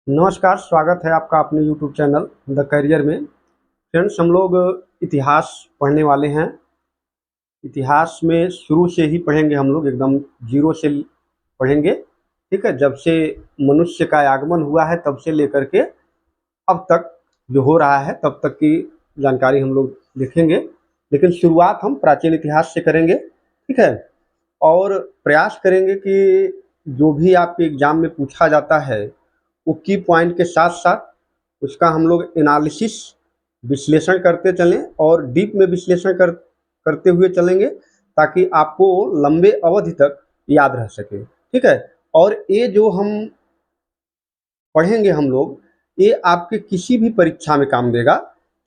नमस्कार, स्वागत है आपका अपने यूट्यूब चैनल द करियर में। फ्रेंड्स, हम लोग इतिहास पढ़ने वाले हैं। इतिहास में शुरू से ही पढ़ेंगे, हम लोग एकदम जीरो से पढ़ेंगे। ठीक है, जब से मनुष्य का आगमन हुआ है तब से लेकर के अब तक जो हो रहा है तब तक की जानकारी हम लोग देखेंगे। लेकिन शुरुआत हम प्राचीन इतिहास से करेंगे। ठीक है, और प्रयास करेंगे कि जो भी आपके एग्जाम में पूछा जाता है वो की पॉइंट के साथ साथ उसका हम लोग एनालिसिस विश्लेषण करते चलें और डीप में विश्लेषण करते हुए चलेंगे, ताकि आपको लंबे अवधि तक याद रह सके। ठीक है, और ये जो हम पढ़ेंगे हम लोग, ये आपके किसी भी परीक्षा में काम देगा,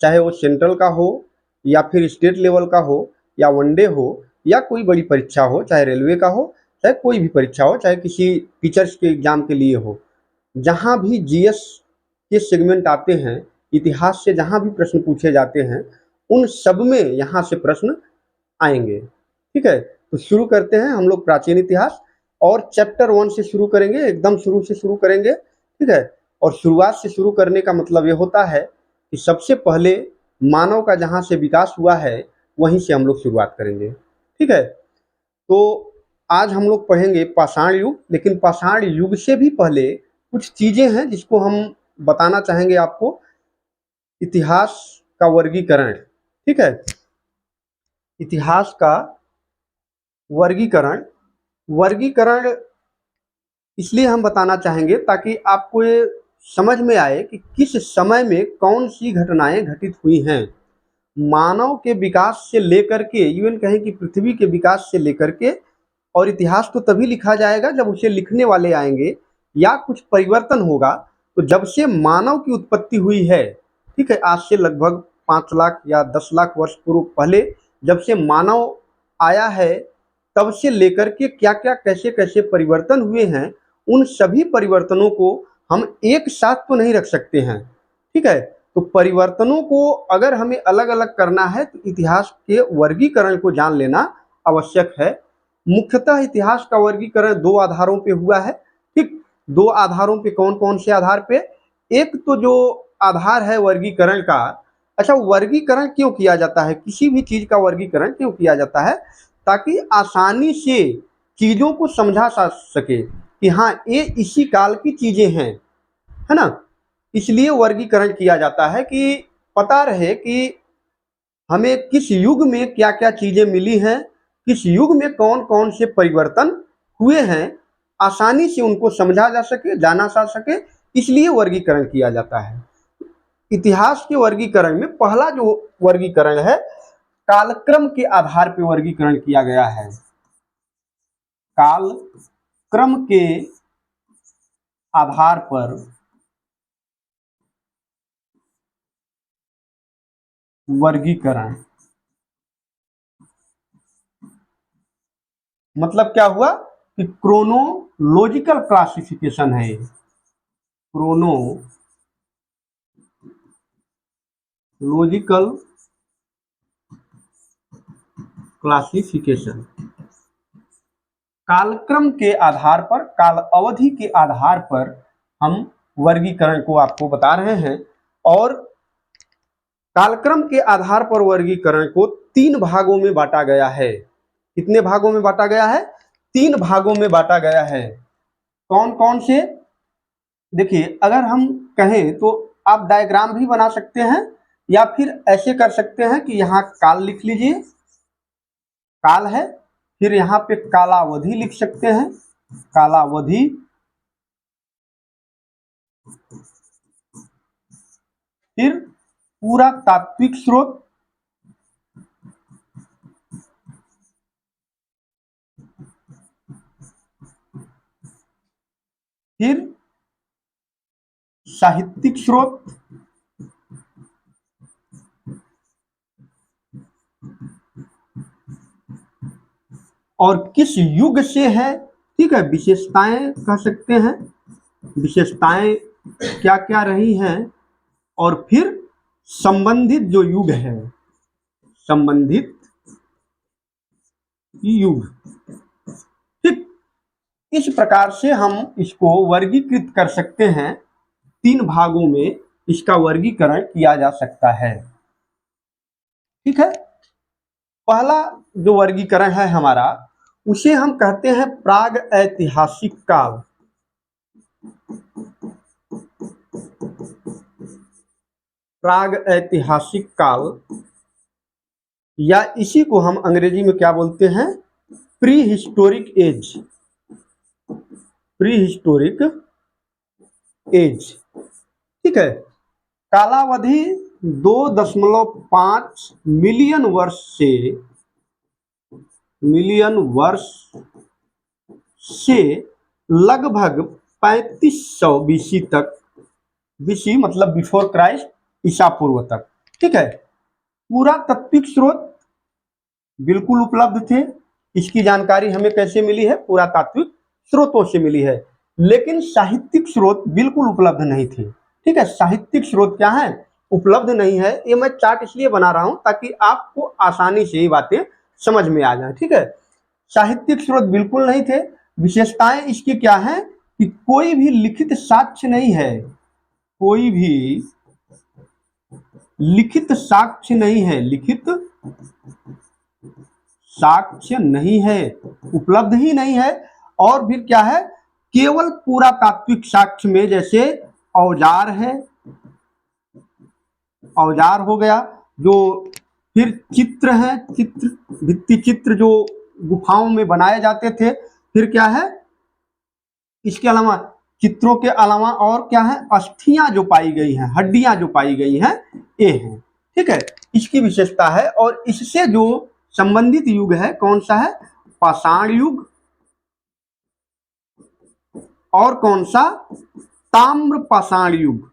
चाहे वो सेंट्रल का हो या फिर स्टेट लेवल का हो या वनडे हो या कोई बड़ी परीक्षा हो, चाहे रेलवे का हो, चाहे कोई भी परीक्षा हो, चाहे किसी टीचर्स के एग्जाम के लिए हो। जहाँ भी जीएस के सेगमेंट आते हैं, इतिहास से जहाँ भी प्रश्न पूछे जाते हैं, उन सब में यहाँ से प्रश्न आएंगे। ठीक है, तो शुरू करते हैं हम लोग प्राचीन इतिहास, और चैप्टर 1 से शुरू करेंगे, एकदम शुरू से शुरू करेंगे। ठीक है, और शुरुआत से शुरू करने का मतलब ये होता है कि सबसे पहले मानव का जहाँ से विकास हुआ है वहीं से हम लोग शुरुआत करेंगे। ठीक है, तो आज हम लोग पढ़ेंगे पाषाण युग, लेकिन पाषाण युग से भी पहले कुछ चीजें हैं जिसको हम बताना चाहेंगे आपको। इतिहास का वर्गीकरण। ठीक है, इतिहास का वर्गीकरण वर्गीकरण इसलिए हम बताना चाहेंगे ताकि आपको ये समझ में आए कि किस समय में कौन सी घटनाएं घटित हुई हैं। मानव के विकास से लेकर के, इवन कहें कि पृथ्वी के विकास से लेकर के, और इतिहास तो तभी लिखा जाएगा जब उसे लिखने वाले आएंगे या कुछ परिवर्तन होगा। तो जब से मानव की उत्पत्ति हुई है, ठीक है, आज से लगभग 5 लाख या 10 लाख वर्ष पूर्व पहले जब से मानव आया है, तब से लेकर के क्या क्या कैसे कैसे परिवर्तन हुए हैं, उन सभी परिवर्तनों को हम एक साथ तो नहीं रख सकते हैं। ठीक है, तो परिवर्तनों को अगर हमें अलग अलग करना है तो इतिहास के वर्गीकरण को जान लेना आवश्यक है। मुख्यतः इतिहास का वर्गीकरण दो आधारों पे हुआ है। ठीक, दो आधारों पे, कौन कौन से आधार पे? एक तो जो आधार है वर्गीकरण का, अच्छा, वर्गीकरण क्यों किया जाता है, किसी भी चीज का वर्गीकरण क्यों किया जाता है? ताकि आसानी से चीजों को समझा जा सके कि हाँ, ये इसी काल की चीजें हैं, है ना। इसलिए वर्गीकरण किया जाता है कि पता रहे कि हमें किस युग में क्या क्या चीजें मिली हैं, किस युग में कौन कौन से परिवर्तन हुए हैं, आसानी से उनको समझा जा सके, जाना जा सके। इसलिए वर्गीकरण किया जाता है। इतिहास के वर्गीकरण में पहला जो वर्गीकरण है, कालक्रम के आधार पर वर्गीकरण किया गया है। कालक्रम के आधार पर वर्गीकरण मतलब क्या हुआ कि क्रोनोलॉजिकल क्लासिफिकेशन है। क्रोनोलॉजिकल क्लासिफिकेशन, कालक्रम के आधार पर, काल अवधि के आधार पर हम वर्गीकरण को आपको बता रहे हैं। और कालक्रम के आधार पर वर्गीकरण को 3 भागों में बांटा गया है। कितने भागों में बांटा गया है? 3 भागों में बांटा गया है। कौन कौन से? देखिए, अगर हम कहें तो आप डायग्राम भी बना सकते हैं, या फिर ऐसे कर सकते हैं कि यहाँ काल लिख लीजिए, काल है, फिर यहाँ पे कालावधि लिख सकते हैं, कालावधि, फिर पूरा तात्विक स्रोत, फिर साहित्यिक स्रोत, और किस युग से है। ठीक है, विशेषताएं कह सकते हैं, विशेषताएं क्या क्या रही हैं, और फिर संबंधित जो युग है, संबंधित युग। ठीक, इस प्रकार से हम इसको वर्गीकृत कर सकते हैं 3 भागों में इसका वर्गीकरण किया जा सकता है। ठीक है, पहला जो वर्गीकरण है हमारा, उसे हम कहते हैं प्राग ऐतिहासिक काल। प्राग ऐतिहासिक काल, या इसी को हम अंग्रेजी में क्या बोलते हैं, prehistoric age. Prehistoric age, ठीक है। कालावधि 2.5 मिलियन वर्ष से लगभग 3500 बीसी तक, बीसी मतलब बिफोर क्राइस्ट, ईसा पूर्व तक। ठीक है, पुरातात्विक स्रोत बिल्कुल उपलब्ध थे। इसकी जानकारी हमें कैसे मिली है, पुरातात्विक स्रोतों से मिली है। लेकिन साहित्यिक स्रोत बिल्कुल उपलब्ध नहीं थे। ठीक है, साहित्यिक स्रोत क्या है, उपलब्ध नहीं है। ये मैं चार्ट इसलिए बना रहा हूं ताकि आपको आसानी से ये बातें समझ में आ जाए। ठीक है, साहित्यिक स्रोत बिल्कुल नहीं थे। विशेषताएं इसकी क्या है कि कोई भी लिखित साक्ष्य नहीं है, कोई भी लिखित साक्ष्य नहीं है, लिखित साक्ष्य नहीं है, उपलब्ध ही नहीं है। और फिर क्या है, केवल पुरातात्विक साक्ष्य में जैसे औजार है, औजार हो गया, जो फिर चित्र है, चित्र, भित्ति चित्र जो गुफाओं में बनाए जाते थे। फिर क्या है, इसके अलावा चित्रों के अलावा और क्या है, अस्थियां जो पाई गई हैं, हड्डियां जो पाई गई हैं, ये हैं। ठीक है, इसकी विशेषता है। और इससे जो संबंधित युग है कौन सा है, पाषाण युग, और कौन सा, ताम्र पाषाण युग।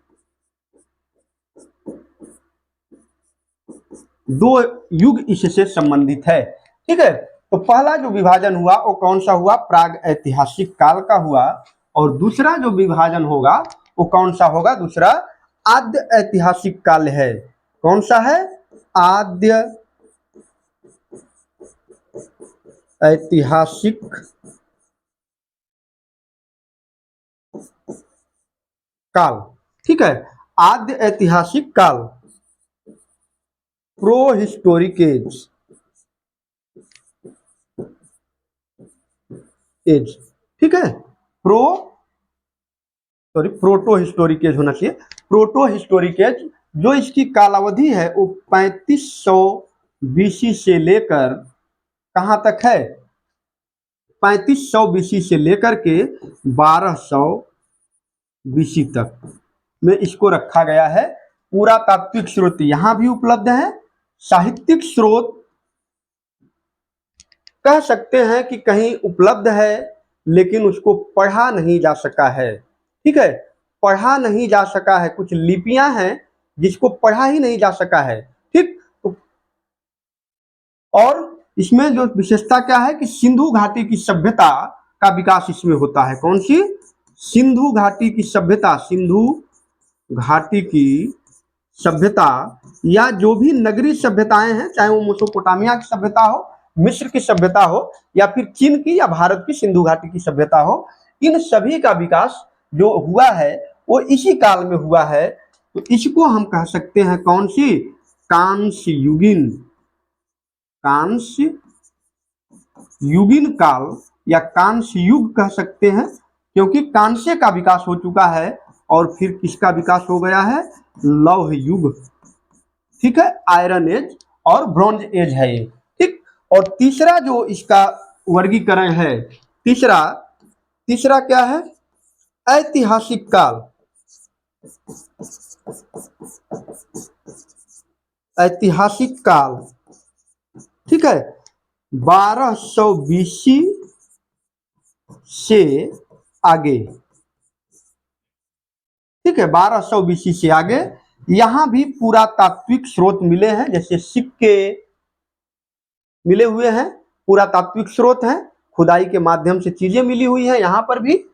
दो युग इससे संबंधित है। ठीक है, तो पहला जो विभाजन हुआ वो कौन सा हुआ, प्राग ऐतिहासिक काल का हुआ। और दूसरा जो विभाजन होगा वो कौन सा होगा, दूसरा आद्य ऐतिहासिक काल है। कौन सा है, आद्य ऐतिहासिक काल। ठीक है, आद्य ऐतिहासिक काल, प्रो हिस्टोरिक एज, एज। ठीक है, प्रोटो हिस्टोरिक एज होना चाहिए। प्रोटो हिस्टोरिक एज, जो इसकी कालावधि है वो 3500 बीसी से लेकर कहां तक है, 3500 बीसी से लेकर के 1200 बीसी तक में इसको रखा गया है। पुरातात्विक स्रोत यहां भी उपलब्ध है। साहित्यिक स्रोत कह सकते हैं कि कहीं उपलब्ध है लेकिन उसको पढ़ा नहीं जा सका है। ठीक है, पढ़ा नहीं जा सका है, कुछ लिपियां हैं जिसको पढ़ा ही नहीं जा सका है। ठीक, और इसमें जो विशेषता क्या है कि सिंधु घाटी की सभ्यता का विकास इसमें होता है। कौन सी, सिंधु घाटी की सभ्यता, सिंधु घाटी की सभ्यता, या जो भी नगरीय सभ्यताएं हैं, चाहे वो मेसोपोटामिया की सभ्यता हो, मिस्र की सभ्यता हो, या फिर चीन की या भारत की सिंधु घाटी की सभ्यता हो, इन सभी का विकास जो हुआ है वो इसी काल में हुआ है। तो इसको हम कह सकते हैं कौन सी, कांस्य युगीन, कांस्य युगीन काल या कांस्य युग कह सकते हैं, क्योंकि कांस्य का विकास हो चुका है और फिर किसका विकास हो गया है, लौह युग। ठीक है, आयरन एज और ब्रॉन्ज एज है ये। ठीक, और तीसरा जो इसका वर्गीकरण है, तीसरा क्या है, ऐतिहासिक काल। ऐतिहासिक काल, ठीक है, 1200 बीसी से आगे। ठीक है, 1200 बीसी से आगे। यहां भी पुरातात्विक स्रोत मिले हैं, जैसे सिक्के मिले हुए हैं, पुरातात्विक स्रोत हैं, खुदाई के माध्यम से चीजें मिली हुई हैं। यहां पर भी,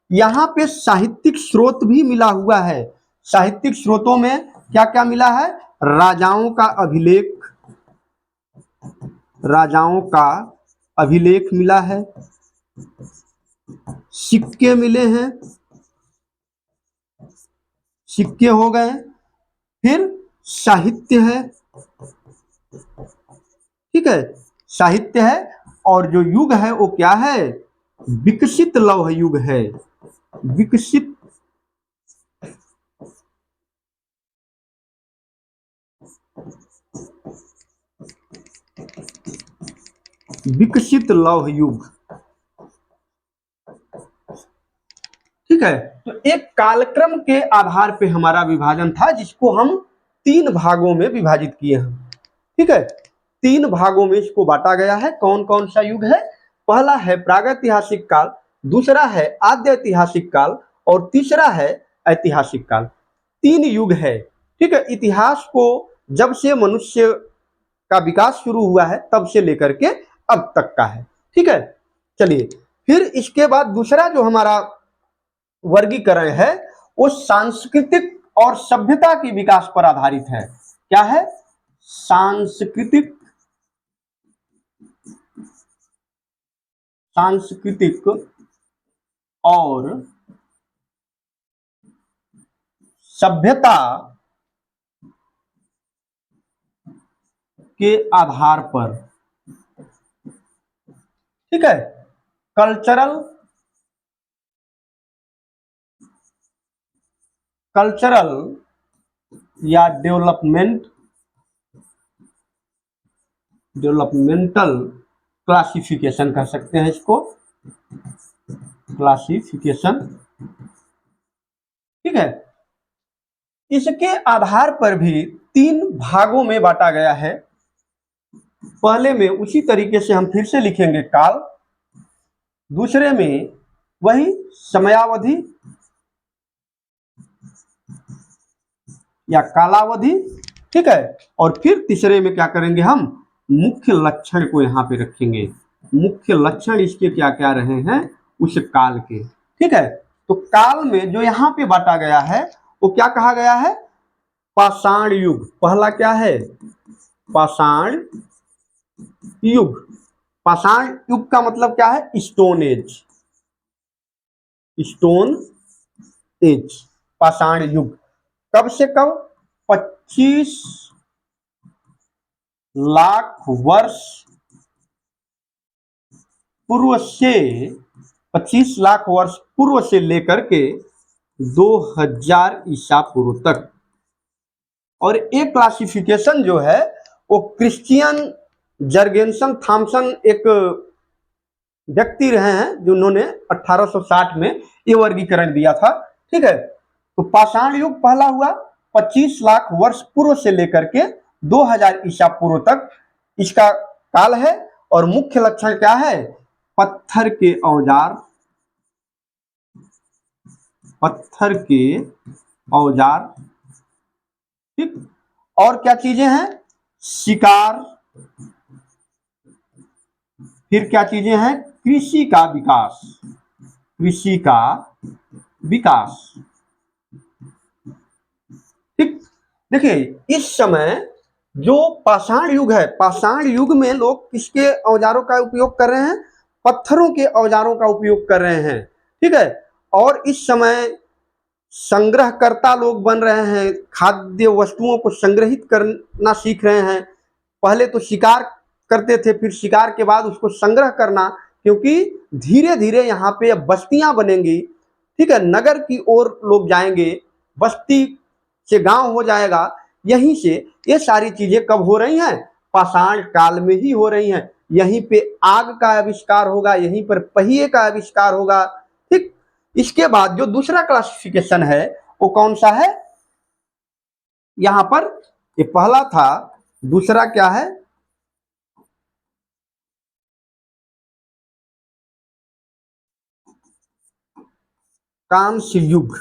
यहां पे साहित्यिक स्रोत भी मिला हुआ है। साहित्यिक स्रोतों में क्या क्या मिला है, राजाओं का अभिलेख, राजाओं का अभिलेख मिला है, सिक्के मिले हैं, सिक्के हो गए, फिर साहित्य है, ठीक है, साहित्य है, और जो युग है वो क्या है, विकसित लौह युग है, विकसित विकसित लौह युग, ठीक है। तो एक कालक्रम के आधार पे हमारा विभाजन था, जिसको हम 3 भागों में विभाजित किए हैं, ठीक है। 3 भागों में इसको बांटा गया है। कौन कौन सा युग है? पहला है प्रागैतिहासिक काल, दूसरा है आद्य ऐतिहासिक काल, और तीसरा है ऐतिहासिक काल। 3 युग है, ठीक है। इतिहास को जब से मनुष्य का विकास शुरू हुआ है तब से लेकर के अब तक का है, ठीक है। चलिए, फिर इसके बाद दूसरा जो हमारा वर्गीकरण है वो सांस्कृतिक और सभ्यता के विकास पर आधारित है। क्या है? सांस्कृतिक सांस्कृतिक और सभ्यता के आधार पर, ठीक है। कल्चरल या डेवलपमेंटल क्लासिफिकेशन कह सकते हैं इसको, क्लासिफिकेशन, ठीक है। इसके आधार पर भी 3 भागों में बांटा गया है। पहले में उसी तरीके से हम फिर से लिखेंगे काल, दूसरे में वही समयावधि या कालावधि, ठीक है, और फिर तीसरे में क्या करेंगे, हम मुख्य लक्षण को यहाँ पे रखेंगे। मुख्य लक्षण इसके क्या क्या रहे हैं उस काल के, ठीक है। तो काल में जो यहाँ पे बांटा गया है वो क्या कहा गया है? पाषाण युग। पहला क्या है? पाषाण युग। पाषाण युग का मतलब क्या है? स्टोन एज, स्टोन एज, पाषाण युग। कब से कब? 25 लाख वर्ष पूर्व से, 25 लाख वर्ष पूर्व से लेकर के 2000 ईसा पूर्व तक। और एक क्लासिफिकेशन जो है वो क्रिश्चियन जर्गेनसन थॉमसन एक व्यक्ति रहे हैं जिन्होंने 1860 में ये वर्गीकरण दिया था, ठीक है। तो पाषाण युग पहला हुआ 25 लाख वर्ष पूर्व से लेकर के 2000 ईसा पूर्व तक इसका काल है। और मुख्य लक्षण क्या है? पत्थर के औजार, पत्थर के औजार, ठीक। और क्या चीजें हैं? शिकार, फिर क्या चीजें हैं? कृषि का विकास, कृषि का विकास, ठीक। देखिए, इस समय जो पाषाण युग है, पाषाण युग में लोग किसके औजारों का उपयोग कर रहे हैं? पत्थरों के औजारों का उपयोग कर रहे हैं, ठीक है। और इस समय संग्रहकर्ता लोग बन रहे हैं, खाद्य वस्तुओं को संग्रहित करना सीख रहे हैं। पहले तो शिकार करते थे, फिर शिकार के बाद उसको संग्रह करना, क्योंकि धीरे धीरे यहाँ पे बस्तियां बनेंगी, ठीक है। नगर की ओर लोग जाएंगे, बस्ती से गांव हो जाएगा। यहीं से ये सारी चीजें कब हो रही हैं? पाषाण काल में ही हो रही हैं। यहीं पे आग का आविष्कार होगा, यहीं पर पहिए का आविष्कार होगा, ठीक। इसके बाद जो दूसरा क्लासिफिकेशन है वो कौन सा है? यहां पर ये पहला था, दूसरा क्या है? कांस्य युग,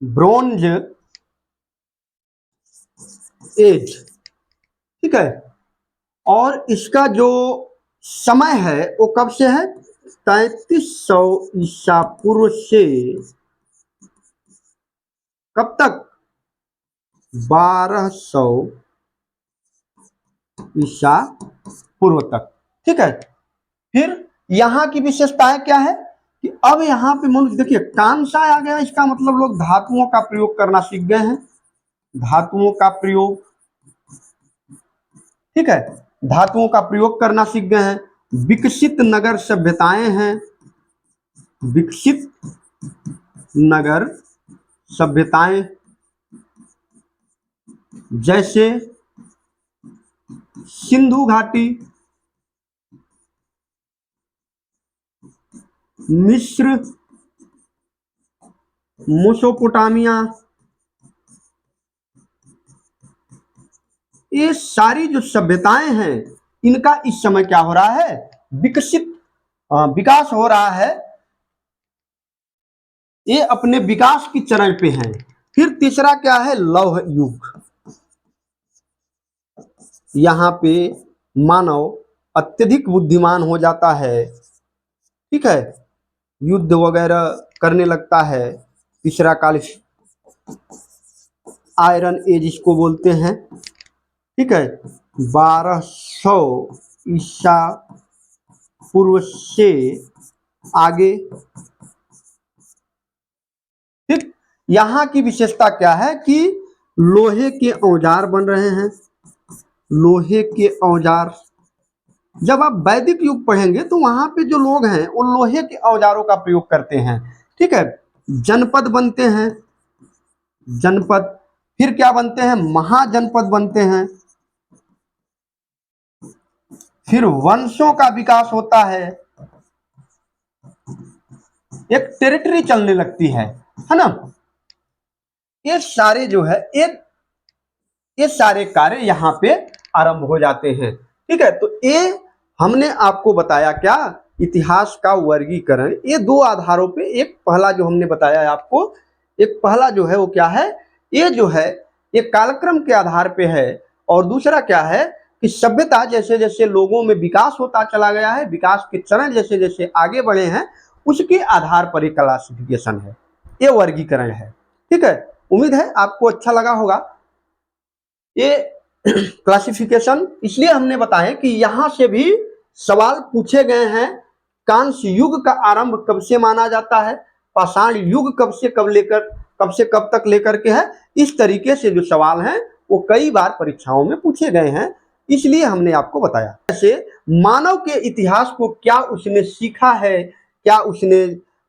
ब्रोंज एज, ठीक है। और इसका जो समय है वो कब से है? 3300 ईसा पूर्व से कब तक? 1200 ईसा पूर्व तक, ठीक है। फिर यहाँ की विशेषताएं क्या है कि अब यहाँ पे मनुष्य, देखिए कांसा आ गया, इसका मतलब लोग धातुओं का प्रयोग करना सीख गए हैं, धातुओं का प्रयोग, ठीक है, धातुओं का प्रयोग करना सीख गए हैं। विकसित नगर सभ्यताएं हैं, विकसित नगर सभ्यताएं जैसे सिंधु घाटी, मिस्र, मेसोपोटामिया, ये सारी जो सभ्यताएं हैं इनका इस समय क्या हो रहा है, विकसित विकास हो रहा है, ये अपने विकास की चरण पे हैं। फिर तीसरा क्या है, लौह युग। यहाँ पे मानव अत्यधिक बुद्धिमान हो जाता है, ठीक है, युद्ध वगैरह करने लगता है। तीसरा काल आयरन एज इसको बोलते हैं, ठीक है, 1200 ईसा पूर्व से आगे। ठीक, यहाँ की विशेषता क्या है कि लोहे के औजार बन रहे हैं, लोहे के औजार। जब आप वैदिक युग पढ़ेंगे तो वहां पे जो लोग हैं वो लोहे के औजारों का प्रयोग करते हैं, ठीक है। जनपद बनते हैं, जनपद, फिर क्या बनते हैं, महाजनपद बनते हैं, फिर वंशों का विकास होता है, एक टेरिटरी चलने लगती है ना। ये सारे जो है ये सारे कार्य यहाँ पे आरंभ हो जाते हैं, ठीक है। तो ये हमने आपको बताया क्या, इतिहास का वर्गीकरण, ये दो आधारों पे, एक पहला जो हमने बताया है आपको, एक पहला जो है वो क्या है, ये जो है ये कालक्रम के आधार पे है, और दूसरा क्या है कि सभ्यता जैसे जैसे लोगों में विकास होता चला गया है, विकास के चरण जैसे जैसे आगे बढ़े हैं, उसके आधार पर एक क्लासिफिकेशन है, ये वर्गीकरण है, ठीक है। उम्मीद है आपको अच्छा लगा होगा। ये क्लासिफिकेशन इसलिए हमने बताया कि यहां से भी सवाल पूछे गए हैं। कांस्य युग का आरंभ कब से माना जाता है, पाषाण युग कब से कब तक लेकर के है, इस तरीके से जो सवाल हैं वो कई बार परीक्षाओं में पूछे गए हैं, इसलिए हमने आपको बताया। जैसे मानव के इतिहास को क्या उसने सीखा है, क्या उसने